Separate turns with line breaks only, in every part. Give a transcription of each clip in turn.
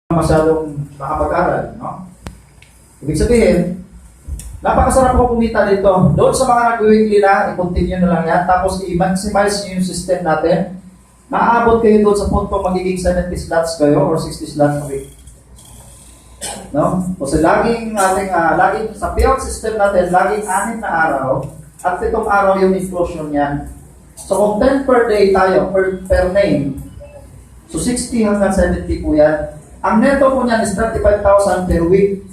masyadong makapag-aral, no? Ibig sabihin, napakasarap ko kumita dito. Doon sa mga nag-weekly na, i-continue na lang yan. Tapos i-maximize nyo yung system natin. Naaabot kayo doon sa punto magiging 70 slots kayo or 60 slots a week. No? Kasi laging sa payout system natin, laging 6 na araw. At itong araw yung inclusion niyan. So kung 10 per day tayo, per name, so 60 hanggang 70 po yan. Ang neto po niyan is 35,000 per week.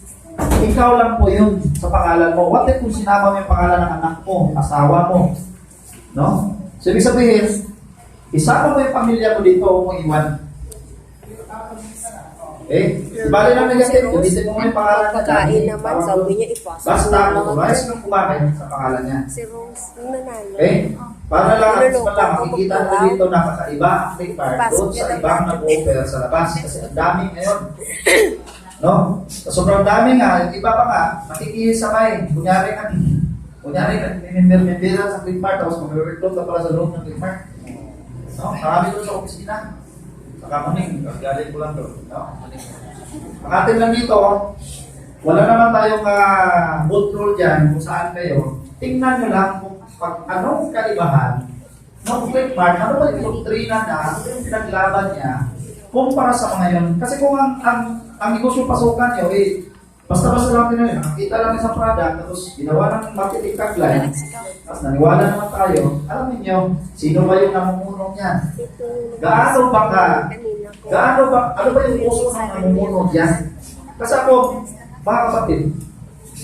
Ikaw lang po yun sa pangalan mo. What if kung sinama mo yung pangalan ng anak mo, asawa mo? No? So ibig sabihin, isama mo yung pamilya mo dito o mo iwan. Bali lang negative, gamitin mo yung pangalan na
pagkain naman, sabi niya ipasa.
Basta, kumayas ng kumain sa pangalan niya.
Si Rose, nanalo.
Para lang, makikita mo dito nakakaiba ang take part doon sa ibang nag-offer sa labas. Kasi ang dami ngayon. No? Sobrang dami nga, iba pa nga, makikisabay. Kunyari, member sa click part, tapos mag-recruit ka pala sa loob ng click part. No? Marami doon sa opisina. Saka maning, galing ko lang doon. No? Ang atin lang dito, wala naman tayong boot rule dyan kung saan kayo. Tingnan nyo lang kung anong kaibahan ng click part, ano ba yung doktrina na, ano yung pinaglaban niya, kumpara sa mga yun. Kasi kung ang negosyo pasukan nyo, basta-basta lang din yun. Nakita lang isang product, tapos ginawa ng marketing tagline, tapos naniwala naman tayo, alam niyo sino ba yung namumulong niyan? Ano ba yung uso ng namumulong niyan? Kasi ako, mga kapatid,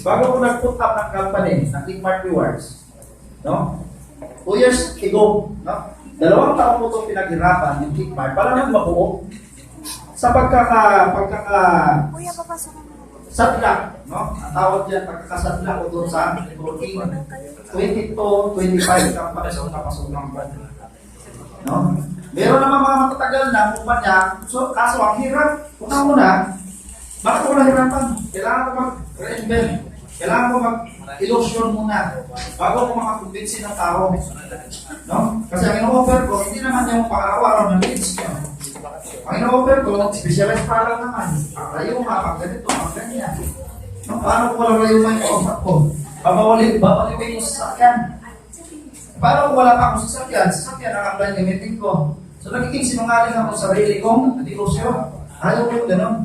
bago ko nag-put up ng company, ng Clickmart Rewards, no? 2 years ago, no? 2 taon ko itong pinaghirapan yung Clickmart para nang mabuo sa sadlak, no? Ang tawag dyan, pagkakasadlak ko doon sa 20 to 25 kang napasok ng brand. No? Meron naman mga matatagal na kumpanya, so kaso ang hirap, una-una, bakit ko nahirapan? Kailangan ko mag-reinvent. Kailangan ko mag-illusion muna bago ko makakumbinsi ng tao. No? Kasi ang ino-offer ko, hindi naman yung pang-araw-araw ng needs nyo. Ang ino-offer ko, specialized product naman. Pag-rayo nga, pag-ganito, pag-ganyan. No? Paano ko walang rayo yung offer ko? Babaliwin yung sasakyan. Paano kung wala pa akong sasakyan ang apply gamitin ko. So nagiging sinungaling ako sa sarili kong negosyo. Ayaw ko yung gano'n.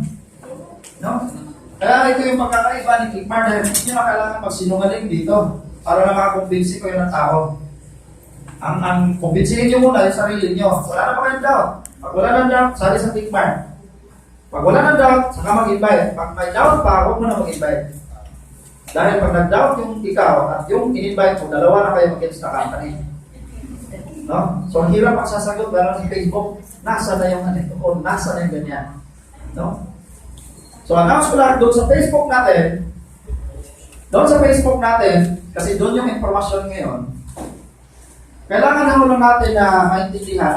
No? Kaya ito yung pagkakaiba ni Clickmart dahil hindi nyo kailangan magsinungaling dito para na makakumbinsi ko yung tao. Ang kumbinsihin nyo muna yung sarili nyo. Wala na pa kayong doubt. Pag wala ng doubt, sali sa Clickmart. Pag wala ng doubt, saka mag-invite. Pag may doubt pa, huwag mo na mag-invite. Dahil pag nag-doubt yung ikaw at yung in-invite mo, dalawa na kayo against the company. No? So, ang hirap ang sasagot dahil sa Facebook, nasa na yung nasa na yung ganyan. No? So, announce ko lang doon sa Facebook natin, kasi doon yung informasyon ngayon, kailangan na lang natin na maintindihan